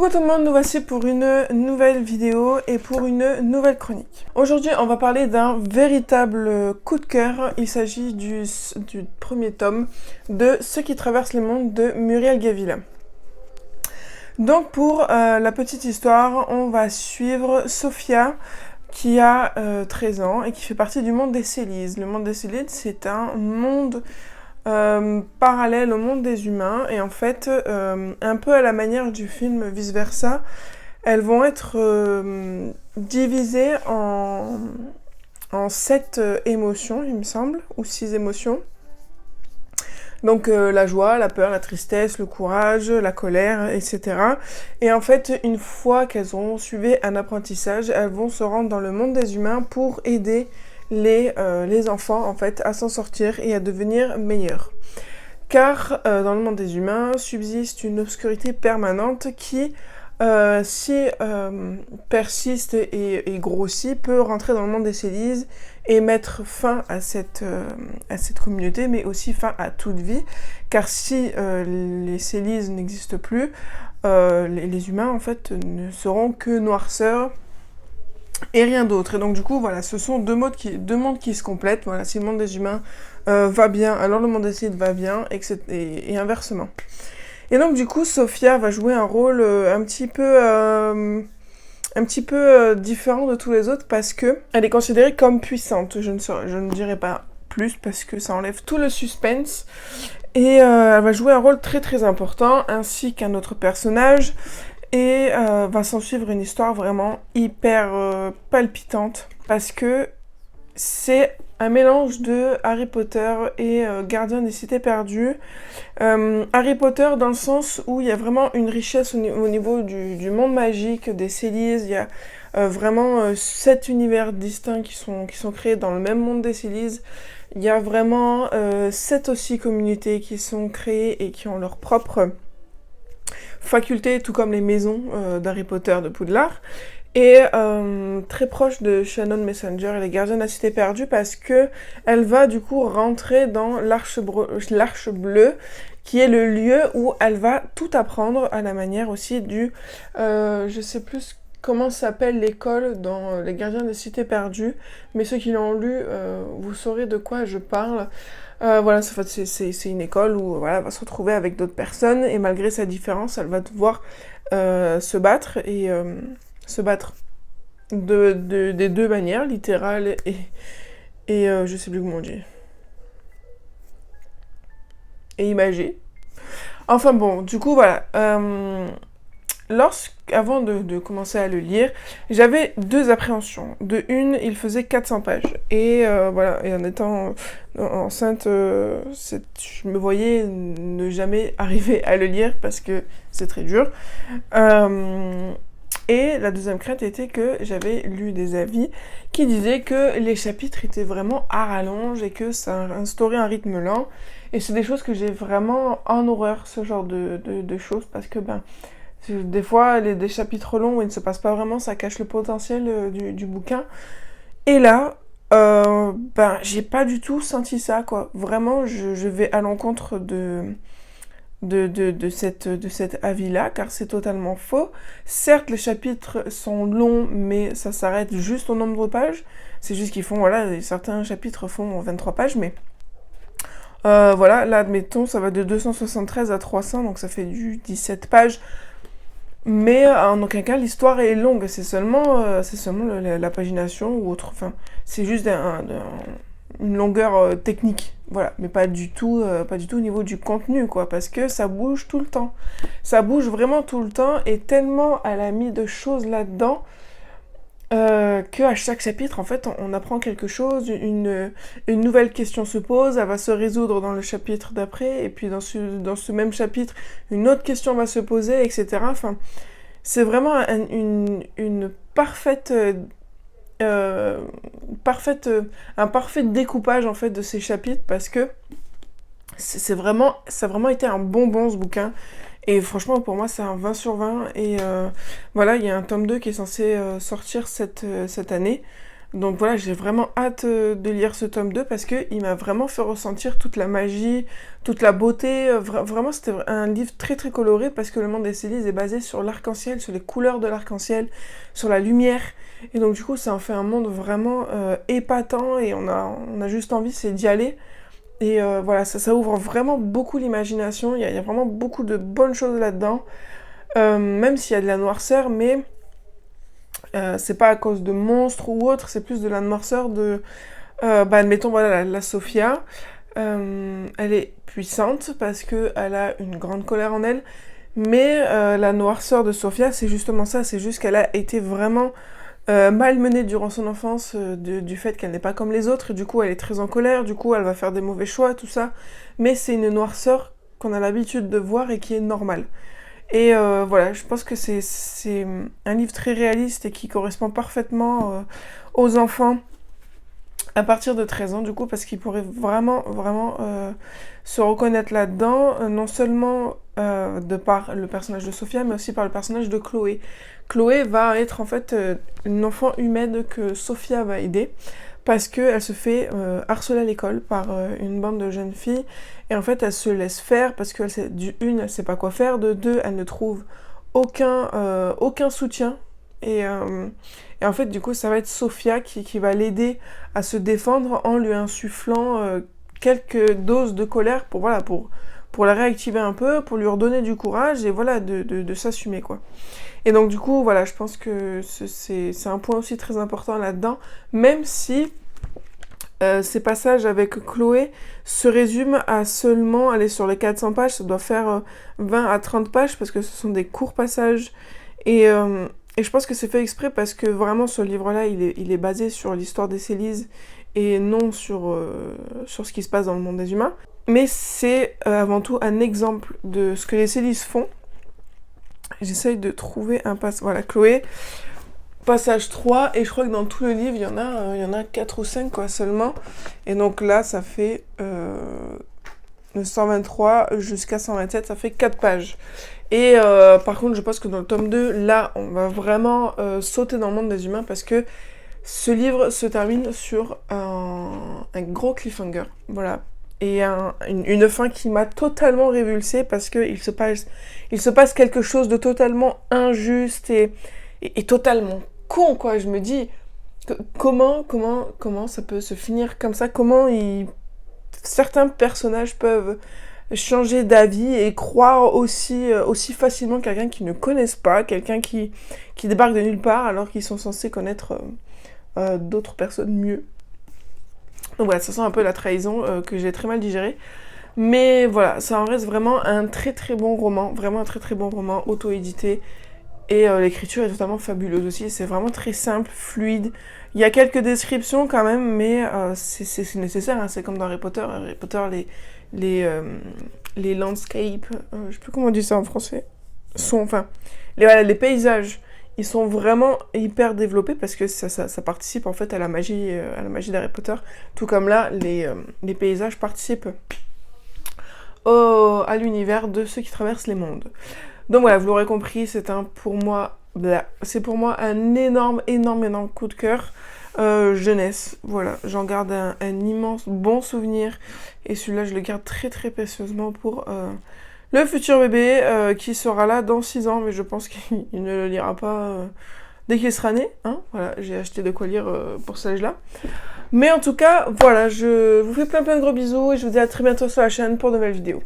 Coucou tout le monde, nous voici pour une nouvelle vidéo et pour une nouvelle chronique. Aujourd'hui, on va parler d'un véritable coup de cœur. Il s'agit du premier tome de Ce qui traverse les mondes de Muriel Gavil. Donc pour la petite histoire, on va suivre Sophia qui a 13 ans et qui fait partie du monde des Célides. Le monde des Célides, c'est un monde parallèle au monde des humains, et en fait, un peu à la manière du film Vice Versa, elles vont être divisées en 7 émotions, il me semble, ou 6 émotions. Donc la joie, la peur, la tristesse, le courage, la colère, etc. Et en fait, une fois qu'elles auront suivi un apprentissage, elles vont se rendre dans le monde des humains pour aider les enfants en fait à s'en sortir et à devenir meilleurs. Car dans le monde des humains subsiste une obscurité permanente qui, si persiste et grossit, peut rentrer dans le monde des Célides et mettre fin à cette communauté, mais aussi fin à toute vie. Car si les Célides n'existent plus, les humains en fait ne seront que noirceur et rien d'autre. Et donc du coup, voilà, ce sont deux mondes qui se complètent. Voilà, si le monde des humains va bien, alors le monde des Célides va bien, et inversement. Et donc du coup, Sophia va jouer un rôle un petit peu différent de tous les autres parce que elle est considérée comme puissante. Je ne dirai pas plus parce que ça enlève tout le suspense. Et elle va jouer un rôle très très important, ainsi qu'un autre personnage. Et va s'en suivre une histoire vraiment hyper palpitante parce que c'est un mélange de Harry Potter et Gardien des Cités Perdues. Harry Potter dans le sens où il y a vraiment une richesse au niveau du monde magique, des Célides. Il y a vraiment 7 univers distincts qui sont créés dans le même monde des Célides. Il y a vraiment 7 aussi communautés qui sont créées et qui ont leur propre faculté, tout comme les maisons d'Harry Potter de Poudlard, et très proche de Shannon Messenger et les Gardiens de la Cité Perdue parce que elle va du coup rentrer dans l'Arche Bleue, qui est le lieu où elle va tout apprendre à la manière aussi du... je sais plus comment s'appelle l'école dans Les Gardiens des Cités Perdues, mais ceux qui l'ont lu, vous saurez de quoi je parle. Voilà, c'est une école où voilà, elle va se retrouver avec d'autres personnes, et malgré sa différence, elle va devoir se battre, et se battre des deux manières, littérale et je sais plus comment on dit. Et imagée. Enfin bon, du coup, voilà. Avant de commencer à le lire, j'avais 2 appréhensions. De une, il faisait 400 pages. Et voilà, et en étant enceinte, je me voyais ne jamais arriver à le lire parce que c'est très dur. Et la deuxième crainte était que j'avais lu des avis qui disaient que les chapitres étaient vraiment à rallonge et que ça instaurait un rythme lent. Et c'est des choses que j'ai vraiment en horreur, ce genre de choses, parce que des fois, des chapitres longs où il ne se passe pas vraiment, ça cache le potentiel du bouquin. Et là, j'ai pas du tout senti ça, quoi. Vraiment, je vais à l'encontre de cet avis-là, car c'est totalement faux. Certes, les chapitres sont longs, mais ça s'arrête juste au nombre de pages. C'est juste qu'ils font, voilà, certains chapitres font 23 pages, mais... voilà, là, admettons, ça va de 273 à 300, donc ça fait du 17 pages. Mais en aucun cas l'histoire est longue, c'est seulement la pagination ou autre, enfin c'est juste une longueur technique, voilà, mais pas du tout au niveau du contenu, quoi, parce que ça bouge tout le temps, ça bouge vraiment tout le temps, et tellement elle a mis de choses là-dedans qu'à chaque chapitre, en fait, on apprend quelque chose, une nouvelle question se pose, elle va se résoudre dans le chapitre d'après, et puis dans ce même chapitre, une autre question va se poser, etc. Enfin, c'est vraiment un parfait découpage, en fait, de ces chapitres, parce que ça a vraiment été un bonbon, ce bouquin. Et franchement, pour moi, c'est un 20 sur 20. Et voilà, il y a un tome 2 qui est censé sortir cette année. Donc voilà, j'ai vraiment hâte de lire ce tome 2 parce qu'il m'a vraiment fait ressentir toute la magie, toute la beauté. Vraiment, c'était un livre très très coloré parce que le monde des Célises est basé sur l'arc-en-ciel, sur les couleurs de l'arc-en-ciel, sur la lumière. Et donc du coup, ça en fait un monde vraiment épatant et on a juste envie, c'est d'y aller. Et voilà, ça ouvre vraiment beaucoup l'imagination. Il y a vraiment beaucoup de bonnes choses là-dedans. Même s'il y a de la noirceur, mais c'est pas à cause de monstres ou autre, c'est plus de la noirceur de... admettons, voilà, la Sophia, elle est puissante parce qu'elle a une grande colère en elle, mais la noirceur de Sophia, c'est justement ça, c'est juste qu'elle a été vraiment malmenée durant son enfance du fait qu'elle n'est pas comme les autres, et du coup elle est très en colère, du coup elle va faire des mauvais choix, tout ça, mais c'est une noirceur qu'on a l'habitude de voir et qui est normale. Et voilà, je pense que c'est un livre très réaliste et qui correspond parfaitement aux enfants à partir de 13 ans, du coup, parce qu'ils pourraient vraiment se reconnaître là-dedans, non seulement de par le personnage de Sophia, mais aussi par le personnage de Chloé. Chloé va être en fait une enfant humaine que Sophia va aider, parce qu'elle se fait harceler à l'école par une bande de jeunes filles, et en fait elle se laisse faire parce qu'elle sait, elle sait pas quoi faire, de deux, elle ne trouve aucun soutien, et en fait du coup ça va être Sophia qui va l'aider à se défendre en lui insufflant quelques doses de colère pour la réactiver un peu, pour lui redonner du courage, et voilà, de s'assumer, quoi. Et donc du coup, voilà, je pense que c'est un point aussi très important là-dedans, même si ces passages avec Chloé se résument à seulement aller sur les 400 pages, ça doit faire 20 à 30 pages, parce que ce sont des courts passages, et je pense que c'est fait exprès parce que vraiment ce livre-là, il est basé sur l'histoire des Célises, et non sur ce qui se passe dans le monde des humains. Mais c'est avant tout un exemple de ce que les Célises font. J'essaye de trouver un passage. Voilà, Chloé, passage 3, et je crois que dans tout le livre, il y en a 4 ou 5 quoi, seulement. Et donc là, ça fait de 123 jusqu'à 127, ça fait 4 pages. Et par contre, je pense que dans le tome 2, là, on va vraiment sauter dans le monde des humains parce que ce livre se termine sur un gros cliffhanger. Voilà. Et une fin qui m'a totalement révulsée parce qu'il se passe quelque chose de totalement injuste et totalement con, quoi. Je me dis, comment ça peut se finir comme ça? Comment certains personnages peuvent changer d'avis et croire aussi facilement quelqu'un qu'ils ne connaissent pas, quelqu'un qui débarque de nulle part alors qu'ils sont censés connaître d'autres personnes mieux. Donc voilà, ça sent un peu la trahison que j'ai très mal digérée. Mais voilà, ça en reste vraiment un très très bon roman, vraiment un très très bon roman, auto-édité. Et l'écriture est totalement fabuleuse aussi, c'est vraiment très simple, fluide. Il y a quelques descriptions quand même, mais c'est nécessaire, hein. C'est comme dans Harry Potter. Harry Potter, les landscapes, je sais plus comment on dit ça en français, les paysages, ils sont vraiment hyper développés parce que ça participe en fait à la magie d'Harry Potter. Tout comme là, les paysages participent à l'univers de ceux qui traversent les mondes. Donc voilà, vous l'aurez compris, c'est pour moi un énorme coup de cœur. Jeunesse, voilà, j'en garde un immense bon souvenir, et celui-là je le garde très très précieusement pour le futur bébé qui sera là dans 6 ans, mais je pense qu'il ne le lira pas dès qu'il sera né, hein. Voilà, j'ai acheté de quoi lire pour cet âge-là. Mais en tout cas, voilà, je vous fais plein de gros bisous et je vous dis à très bientôt sur la chaîne pour de nouvelles vidéos.